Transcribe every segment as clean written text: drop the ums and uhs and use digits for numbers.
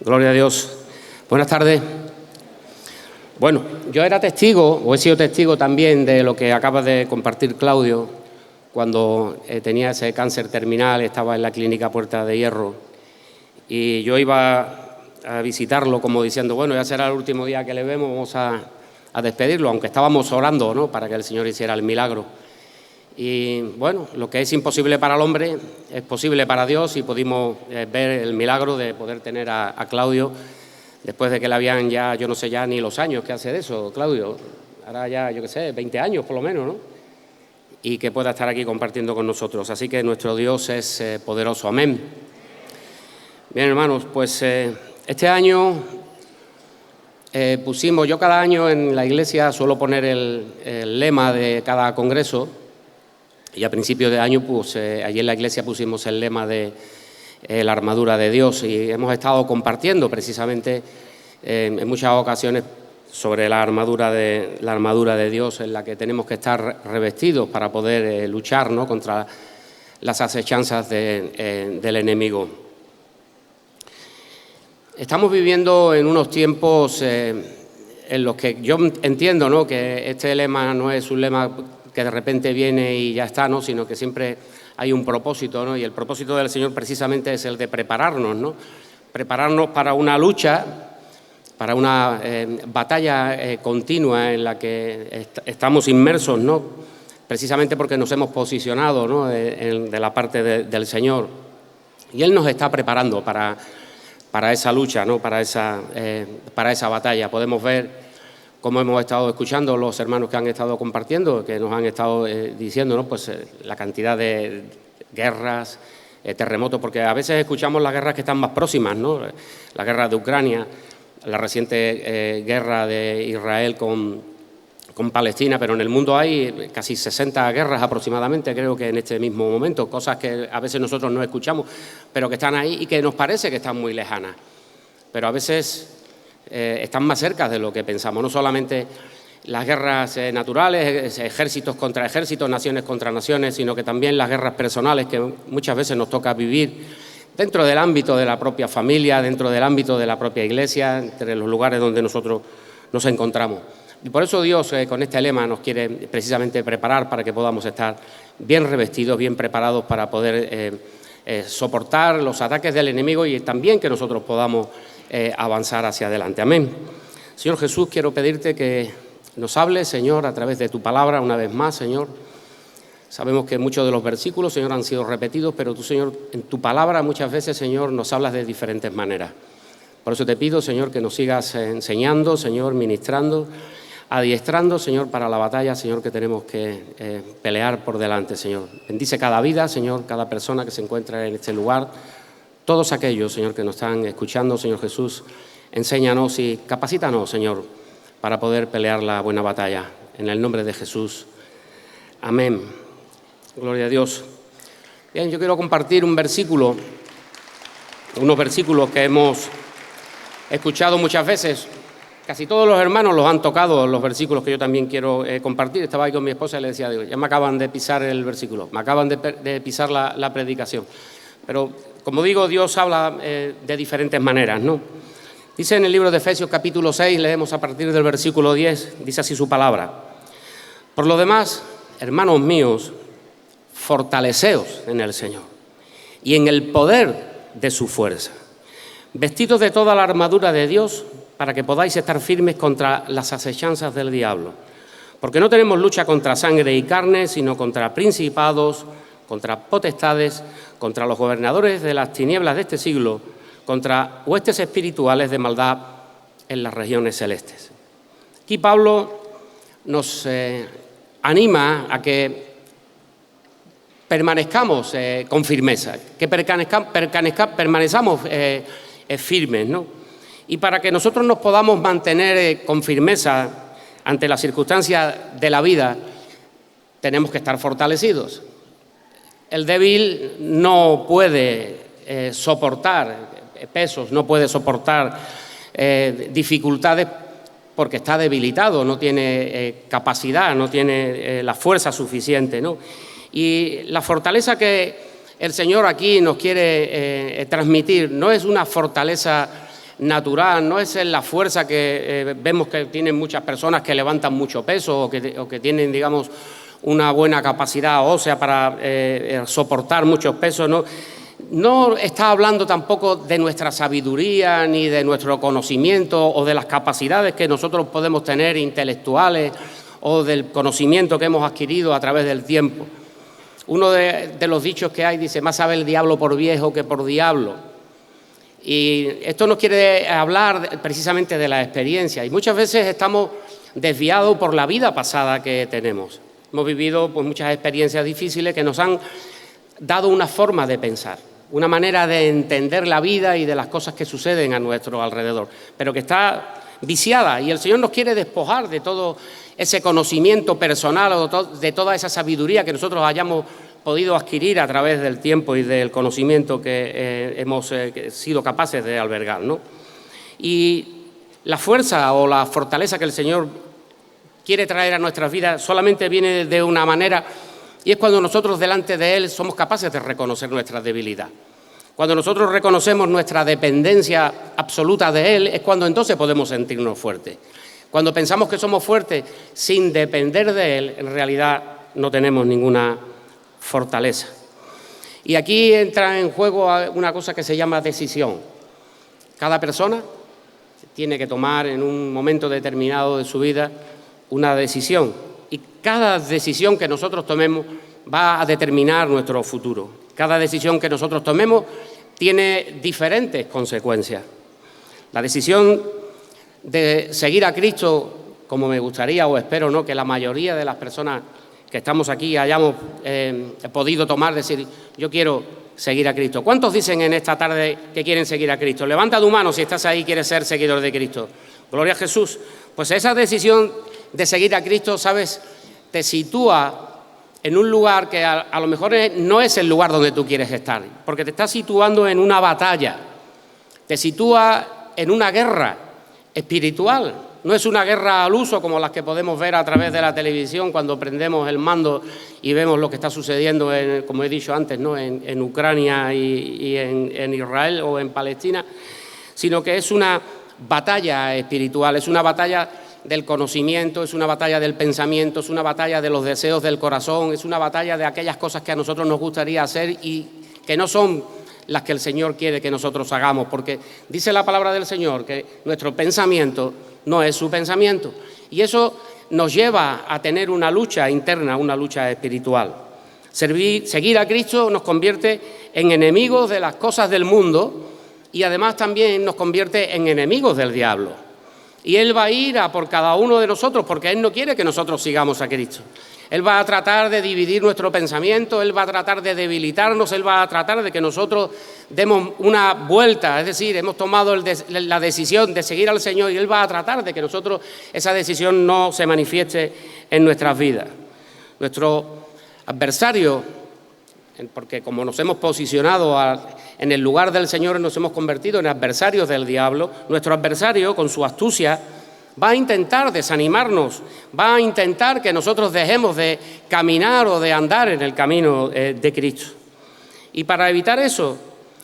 Gloria a Dios. Buenas tardes. Bueno, yo era testigo, o he sido testigo también de lo que acaba de compartir Claudio, cuando tenía ese cáncer terminal, estaba en la clínica Puerta de Hierro, y yo iba a visitarlo como diciendo, bueno, ya será el último día que le vemos, vamos a despedirlo, aunque estábamos orando, ¿no?, para que el Señor hiciera el milagro. Y bueno, lo que es imposible para el hombre es posible para Dios, y pudimos ver el milagro de poder tener a Claudio después de que le habían ya, yo no sé ya ni los años que hace de eso, Claudio, ahora ya, yo qué sé, 20 años por lo menos, ¿no? Y que pueda estar aquí compartiendo con nosotros. Así que nuestro Dios es poderoso. Amén. Bien, hermanos, pues este año pusimos, yo cada año en la iglesia suelo poner el lema de cada congreso. Y a principios de año, pues allí en la iglesia pusimos el lema de la armadura de Dios, y hemos estado compartiendo precisamente en muchas ocasiones sobre la armadura de Dios, en la que tenemos que estar revestidos para poder luchar, ¿no?, contra las acechanzas del enemigo. Estamos viviendo en unos tiempos en los que yo entiendo, ¿no?, que este lema no es un lema que de repente viene y ya está, ¿no?, sino que siempre hay un propósito, ¿no? Y el propósito del Señor precisamente es el de prepararnos, ¿no? Prepararnos para una lucha, para una batalla continua en la que estamos inmersos, ¿no?, precisamente porque nos hemos posicionado, ¿no?, de la parte del Señor. Y Él nos está preparando para esa lucha, ¿no?, para esa batalla. Podemos ver, como hemos estado escuchando los hermanos que han estado compartiendo, que nos han estado diciendo, ¿no?, pues la cantidad de guerras, terremotos, porque a veces escuchamos las guerras que están más próximas, ¿no?, la guerra de Ucrania, la reciente guerra de Israel con Palestina, pero en el mundo hay casi 60 guerras aproximadamente, creo que en este mismo momento, cosas que a veces nosotros no escuchamos, pero que están ahí y que nos parece que están muy lejanas, pero a veces están más cerca de lo que pensamos. No solamente las guerras naturales, ejércitos contra ejércitos, naciones contra naciones, sino que también las guerras personales que muchas veces nos toca vivir dentro del ámbito de la propia familia, dentro del ámbito de la propia iglesia, entre los lugares donde nosotros nos encontramos. Y por eso Dios con este lema nos quiere precisamente preparar para que podamos estar bien revestidos, bien preparados para poder soportar los ataques del enemigo, y también que nosotros podamos avanzar hacia adelante. Amén. Señor Jesús, quiero pedirte que nos hables, Señor, a través de tu palabra una vez más, Señor. Sabemos que muchos de los versículos, Señor, han sido repetidos, pero tú, Señor, en tu palabra muchas veces, Señor, nos hablas de diferentes maneras. Por eso te pido, Señor, que nos sigas enseñando, Señor, ministrando, adiestrando, Señor, para la batalla, Señor, que tenemos que pelear por delante, Señor. Bendice cada vida, Señor, cada persona que se encuentra en este lugar, todos aquellos, Señor, que nos están escuchando, Señor Jesús, enséñanos y capacítanos, Señor, para poder pelear la buena batalla. En el nombre de Jesús. Amén. Gloria a Dios. Bien, yo quiero compartir unos versículos que hemos escuchado muchas veces. Casi todos los hermanos los han tocado, los versículos que yo también quiero compartir. Estaba ahí con mi esposa y le decía, digo, ya me acaban de pisar el versículo, me acaban de pisar la predicación. Pero, como digo, Dios habla de diferentes maneras, ¿no? Dice en el libro de Efesios capítulo 6, leemos a partir del versículo 10, dice así su palabra. Por lo demás, hermanos míos, fortaleceos en el Señor y en el poder de su fuerza, vestidos de toda la armadura de Dios, para que podáis estar firmes contra las acechanzas del diablo. Porque no tenemos lucha contra sangre y carne, sino contra principados, contra potestades, contra los gobernadores de las tinieblas de este siglo, contra huestes espirituales de maldad en las regiones celestes. Aquí Pablo nos anima a que permanezcamos con firmeza, que permanezcamos firmes, ¿no? Y para que nosotros nos podamos mantener con firmeza ante las circunstancias de la vida, tenemos que estar fortalecidos. El débil no puede soportar pesos, no puede soportar dificultades porque está debilitado, no tiene capacidad, no tiene la fuerza suficiente, ¿no? Y la fortaleza que el Señor aquí nos quiere transmitir no es una fortaleza natural, no es la fuerza que vemos que tienen muchas personas que levantan mucho peso o que tienen, digamos, una buena capacidad ósea para soportar muchos pesos, ¿no? No está hablando tampoco de nuestra sabiduría ni de nuestro conocimiento o de las capacidades que nosotros podemos tener intelectuales o del conocimiento que hemos adquirido a través del tiempo. Uno de los dichos que hay dice, más sabe el diablo por viejo que por diablo. Y esto nos quiere hablar precisamente de la experiencia. Y muchas veces estamos desviados por la vida pasada que tenemos. Hemos vivido pues, muchas experiencias difíciles que nos han dado una forma de pensar, una manera de entender la vida y de las cosas que suceden a nuestro alrededor, pero que está viciada. Y el Señor nos quiere despojar de todo ese conocimiento personal o de toda esa sabiduría que nosotros hayamos podido adquirir a través del tiempo y del conocimiento que hemos sido capaces de albergar, ¿no? Y la fuerza o la fortaleza que el Señor quiere traer a nuestras vidas solamente viene de una manera, y es cuando nosotros delante de Él somos capaces de reconocer nuestra debilidad. Cuando nosotros reconocemos nuestra dependencia absoluta de Él, es cuando entonces podemos sentirnos fuertes. Cuando pensamos que somos fuertes sin depender de Él, en realidad no tenemos ninguna fortaleza. Y aquí entra en juego una cosa que se llama decisión. Cada persona tiene que tomar en un momento determinado de su vida una decisión. Y cada decisión que nosotros tomemos va a determinar nuestro futuro. Cada decisión que nosotros tomemos tiene diferentes consecuencias. La decisión de seguir a Cristo, como me gustaría o espero, ¿no?, que la mayoría de las personas que estamos aquí hayamos podido tomar, decir, yo quiero seguir a Cristo. ¿Cuántos dicen en esta tarde que quieren seguir a Cristo? Levanta tu mano si estás ahí y quieres ser seguidor de Cristo. Gloria a Jesús. Pues esa decisión de seguir a Cristo, ¿sabes?, te sitúa en un lugar que a lo mejor no es el lugar donde tú quieres estar, porque te está situando en una batalla, te sitúa en una guerra espiritual. No es una guerra al uso como las que podemos ver a través de la televisión cuando prendemos el mando y vemos lo que está sucediendo, como he dicho antes, ¿no?, en Ucrania y en Israel o en Palestina, sino que es una batalla espiritual, es una batalla del conocimiento, es una batalla del pensamiento, es una batalla de los deseos del corazón, es una batalla de aquellas cosas que a nosotros nos gustaría hacer y que no son las que el Señor quiere que nosotros hagamos, porque dice la palabra del Señor que nuestro pensamiento no es su pensamiento, y eso nos lleva a tener una lucha interna, una lucha espiritual. Seguir a Cristo nos convierte en enemigos de las cosas del mundo y además también nos convierte en enemigos del diablo. Y Él va a ir a por cada uno de nosotros porque Él no quiere que nosotros sigamos a Cristo. Él va a tratar de dividir nuestro pensamiento, Él va a tratar de debilitarnos, Él va a tratar de que nosotros demos una vuelta, es decir, hemos tomado la decisión de seguir al Señor y Él va a tratar de que nosotros esa decisión no se manifieste en nuestras vidas. Nuestro adversario, porque como nos hemos posicionado en el lugar del Señor, nos hemos convertido en adversarios del diablo, nuestro adversario, con su astucia, va a intentar desanimarnos, va a intentar que nosotros dejemos de caminar o de andar en el camino de Cristo. Y para evitar eso,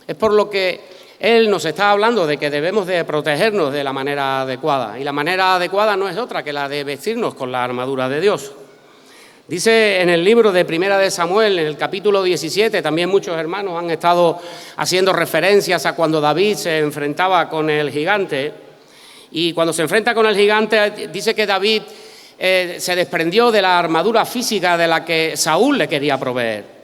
es por lo que Él nos está hablando de que debemos de protegernos de la manera adecuada. Y la manera adecuada no es otra que la de vestirnos con la armadura de Dios. Dice en el libro de Primera de Samuel, en el capítulo 17, también muchos hermanos han estado haciendo referencias a cuando David se enfrentaba con el gigante. Y cuando se enfrenta con el gigante, dice que David se desprendió de la armadura física de la que Saúl le quería proveer.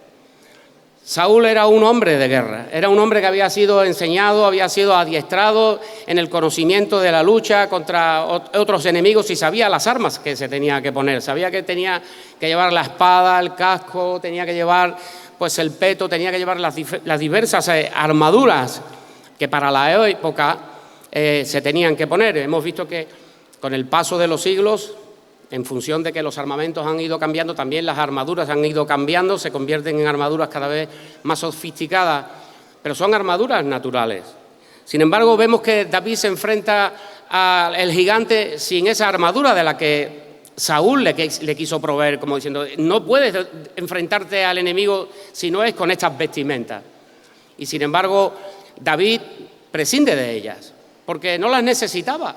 Saúl era un hombre de guerra, era un hombre que había sido enseñado, había sido adiestrado en el conocimiento de la lucha contra otros enemigos y sabía las armas que se tenía que poner, sabía que tenía que llevar la espada, el casco, tenía que llevar pues el peto, tenía que llevar las diversas armaduras que para la época se tenían que poner. Hemos visto que con el paso de los siglos, en función de que los armamentos han ido cambiando, también las armaduras han ido cambiando, se convierten en armaduras cada vez más sofisticadas, pero son armaduras naturales. Sin embargo, vemos que David se enfrenta al gigante sin esa armadura de la que Saúl le quiso proveer, como diciendo, no puedes enfrentarte al enemigo si no es con estas vestimentas. Y sin embargo, David prescinde de ellas. porque no las necesitaba,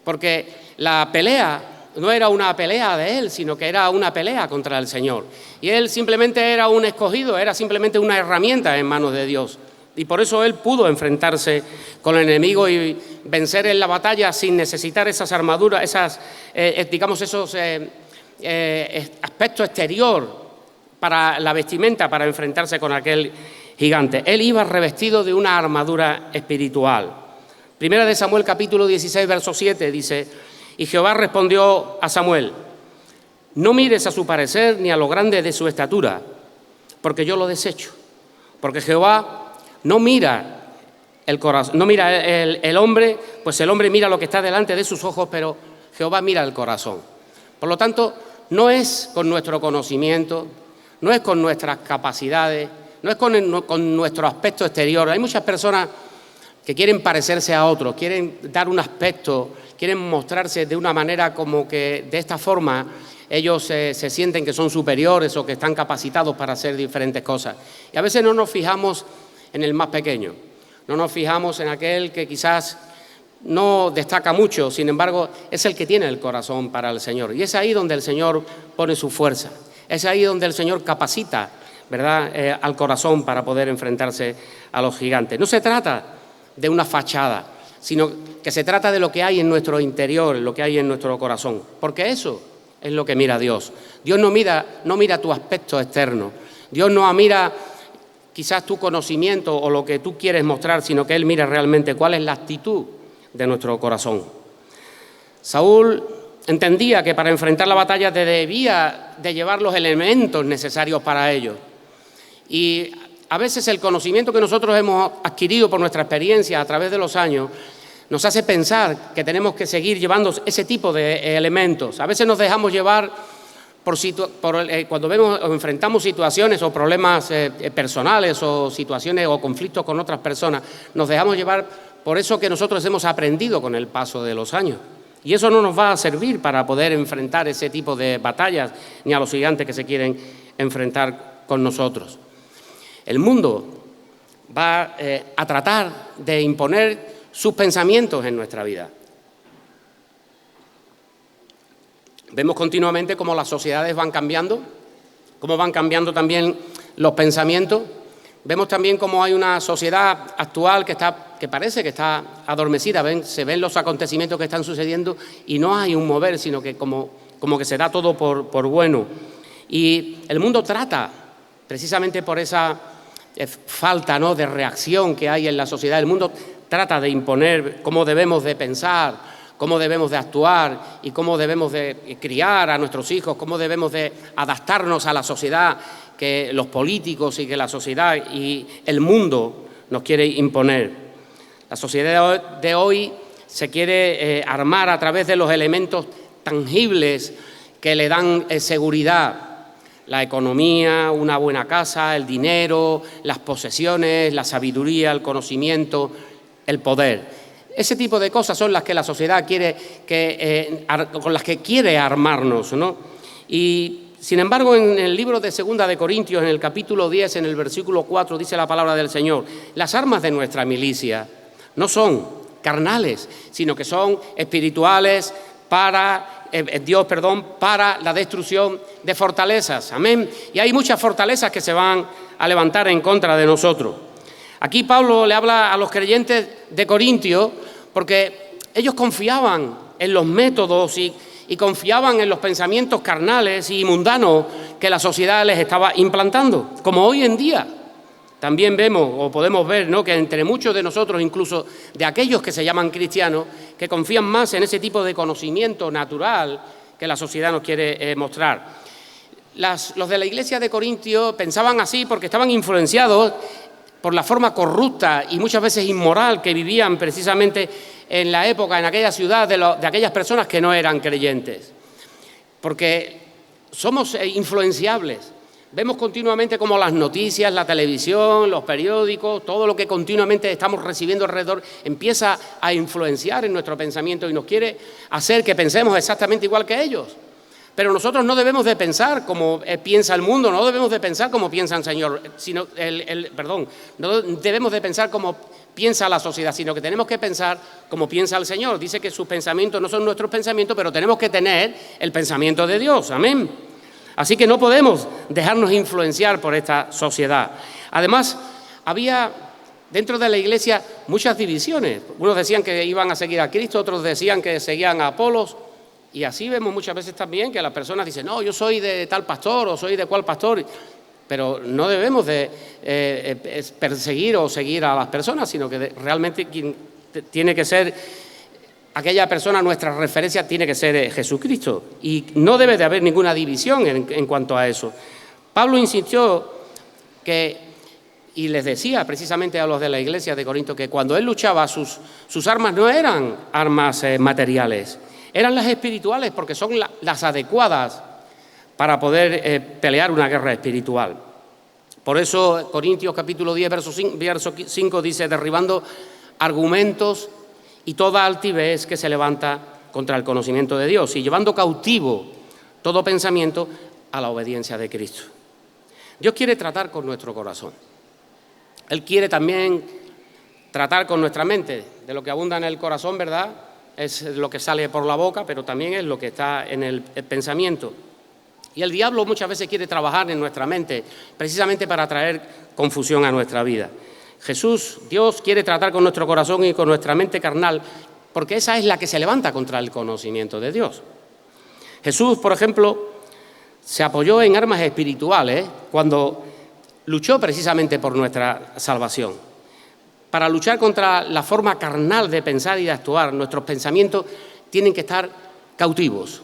porque la pelea no era una pelea de él, sino que era una pelea contra el Señor. Y él simplemente era un escogido, era simplemente una herramienta en manos de Dios. Y por eso él pudo enfrentarse con el enemigo y vencer en la batalla sin necesitar esas armaduras, esos aspectos exterior para la vestimenta, para enfrentarse con aquel gigante. Él iba revestido de una armadura espiritual. Primera de Samuel, capítulo 16, verso 7, dice: y Jehová respondió a Samuel: no mires a su parecer ni a lo grande de su estatura, porque yo lo desecho. Porque Jehová no mira el corazón, no mira el hombre, pues el hombre mira lo que está delante de sus ojos, pero Jehová mira el corazón. Por lo tanto, no es con nuestro conocimiento, no es con nuestras capacidades, no es con nuestro aspecto exterior. Hay muchas personas que quieren parecerse a otros, quieren dar un aspecto, quieren mostrarse de una manera como que de esta forma ellos se sienten que son superiores o que están capacitados para hacer diferentes cosas. Y a veces no nos fijamos en el más pequeño, no nos fijamos en aquel que quizás no destaca mucho, sin embargo, es el que tiene el corazón para el Señor. Y es ahí donde el Señor pone su fuerza, es ahí donde el Señor capacita, ¿verdad?, al corazón para poder enfrentarse a los gigantes. No se trata de una fachada, sino que se trata de lo que hay en nuestro interior, lo que hay en nuestro corazón, porque eso es lo que mira Dios. Dios no mira tu aspecto externo, Dios no mira quizás tu conocimiento o lo que tú quieres mostrar, sino que Él mira realmente cuál es la actitud de nuestro corazón. Saúl entendía que para enfrentar la batalla debía de llevar los elementos necesarios para ello. Y a veces el conocimiento que nosotros hemos adquirido por nuestra experiencia a través de los años nos hace pensar que tenemos que seguir llevando ese tipo de elementos. A veces nos dejamos llevar cuando vemos o enfrentamos situaciones o problemas personales o situaciones o conflictos con otras personas, nos dejamos llevar por eso que nosotros hemos aprendido con el paso de los años. Y eso no nos va a servir para poder enfrentar ese tipo de batallas ni a los gigantes que se quieren enfrentar con nosotros. El mundo va a tratar de imponer sus pensamientos en nuestra vida. Vemos continuamente cómo las sociedades van cambiando, cómo van cambiando también los pensamientos. Vemos también cómo hay una sociedad actual que parece que está adormecida. Se ven los acontecimientos que están sucediendo y no hay un mover, sino que como que se da todo por bueno. Y el mundo trata, precisamente por esa falta, ¿no?, de reacción que hay en la sociedad, el mundo trata de imponer cómo debemos de pensar, cómo debemos de actuar y cómo debemos de criar a nuestros hijos, cómo debemos de adaptarnos a la sociedad que los políticos y que la sociedad y el mundo nos quiere imponer. La sociedad de hoy se quiere armar a través de los elementos tangibles que le dan seguridad. La economía, una buena casa, el dinero, las posesiones, la sabiduría, el conocimiento, el poder. Ese tipo de cosas son las que la sociedad con las que quiere armarnos, ¿no? Y, sin embargo, en el libro de Segunda de Corintios, en el capítulo 10, en el versículo 4, dice la palabra del Señor: las armas de nuestra milicia no son carnales, sino que son espirituales para la destrucción de fortalezas. Amén. Y hay muchas fortalezas que se van a levantar en contra de nosotros. Aquí Pablo le habla a los creyentes de Corintio porque ellos confiaban en los métodos y confiaban en los pensamientos carnales y mundanos que la sociedad les estaba implantando, como hoy en día. También vemos o podemos ver, ¿no?, que entre muchos de nosotros, incluso de aquellos que se llaman cristianos, que confían más en ese tipo de conocimiento natural que la sociedad nos quiere mostrar. Los de la iglesia de Corintio pensaban así porque estaban influenciados por la forma corrupta y muchas veces inmoral que vivían precisamente en la época, en aquella ciudad, de aquellas personas que no eran creyentes. Porque somos influenciables. Vemos continuamente cómo las noticias, la televisión, los periódicos, todo lo que continuamente estamos recibiendo alrededor empieza a influenciar en nuestro pensamiento y nos quiere hacer que pensemos exactamente igual que ellos. Pero nosotros no debemos de pensar como piensa el mundo, no debemos de pensar como piensa el Señor, no debemos de pensar como piensa la sociedad, sino que tenemos que pensar como piensa el Señor. Dice que sus pensamientos no son nuestros pensamientos, pero tenemos que tener el pensamiento de Dios. Amén. Así que no podemos dejarnos influenciar por esta sociedad. Además, había dentro de la Iglesia muchas divisiones. Unos decían que iban a seguir a Cristo, otros decían que seguían a Apolos. Y así vemos muchas veces también que las personas dicen, no, yo soy de tal pastor o soy de cual pastor. Pero no debemos de perseguir o seguir a las personas, sino que realmente quien tiene que ser aquella persona, nuestra referencia tiene que ser Jesucristo. Y no debe de haber ninguna división en cuanto a eso. Pablo insistió y les decía precisamente a los de la iglesia de Corinto que cuando él luchaba sus armas no eran armas materiales, eran las espirituales, porque son las adecuadas para poder pelear una guerra espiritual. Por eso Corintios capítulo 10, verso 5 dice, derribando argumentos y toda altivez que se levanta contra el conocimiento de Dios y llevando cautivo todo pensamiento a la obediencia de Cristo. Dios quiere tratar con nuestro corazón. Él quiere también tratar con nuestra mente. De lo que abunda en el corazón, ¿verdad?, es lo que sale por la boca, pero también es lo que está en el pensamiento. Y el diablo muchas veces quiere trabajar en nuestra mente, precisamente para traer confusión a nuestra vida. Dios quiere tratar con nuestro corazón y con nuestra mente carnal, porque esa es la que se levanta contra el conocimiento de Dios. Jesús, por ejemplo, se apoyó en armas espirituales cuando luchó precisamente por nuestra salvación. Para luchar contra la forma carnal de pensar y de actuar, nuestros pensamientos tienen que estar cautivos.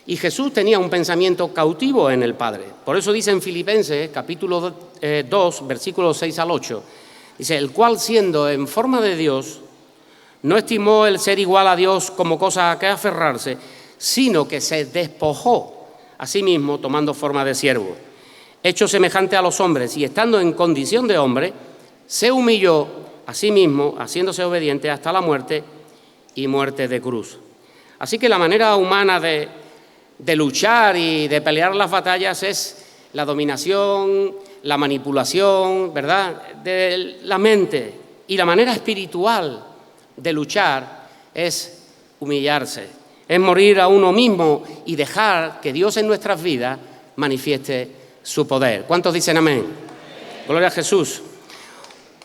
Y Jesús tenía un pensamiento cautivo en el Padre. Por eso dice en Filipenses, capítulo 2, versículos 6 al 8, dice, el cual siendo en forma de Dios, no estimó el ser igual a Dios como cosa a que aferrarse, sino que se despojó a sí mismo tomando forma de siervo, hecho semejante a los hombres, y estando en condición de hombre, se humilló a sí mismo, haciéndose obediente hasta la muerte y muerte de cruz. Así que la manera humana de luchar y de pelear las batallas es la dominación, la manipulación, ¿verdad?, de la mente. Y la manera espiritual de luchar es humillarse, es morir a uno mismo y dejar que Dios en nuestras vidas manifieste su poder. ¿Cuántos dicen amén? Gloria a Jesús.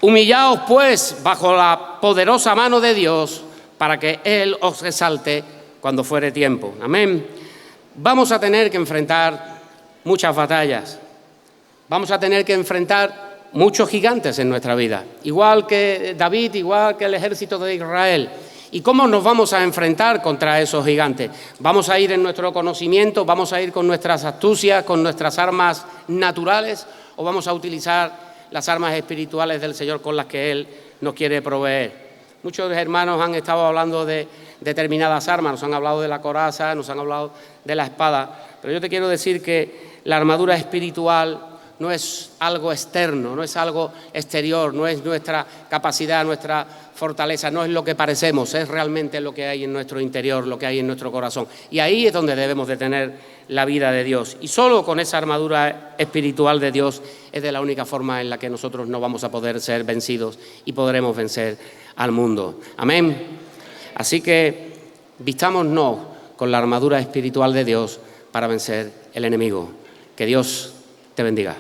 Humillaos, pues, bajo la poderosa mano de Dios, para que Él os resalte cuando fuere tiempo. Amén. Vamos a tener que enfrentar muchas batallas. Vamos a tener que enfrentar muchos gigantes en nuestra vida. Igual que David, igual que el ejército de Israel. ¿Y cómo nos vamos a enfrentar contra esos gigantes? ¿Vamos a ir en nuestro conocimiento? ¿Vamos a ir con nuestras astucias, con nuestras armas naturales? ¿O vamos a utilizar las armas espirituales del Señor con las que Él nos quiere proveer? Muchos hermanos han estado hablando de determinadas armas, nos han hablado de la coraza, nos han hablado de la espada, pero yo te quiero decir que la armadura espiritual no es algo externo, no es algo exterior, no es nuestra capacidad, nuestra fortaleza, no es lo que parecemos, es realmente lo que hay en nuestro interior, lo que hay en nuestro corazón. Y ahí es donde debemos de tener la vida de Dios. Y solo con esa armadura espiritual de Dios es de la única forma en la que nosotros no vamos a poder ser vencidos y podremos vencer al mundo. Amén. Así que vistámonos con la armadura espiritual de Dios para vencer el enemigo. Que Dios te bendiga.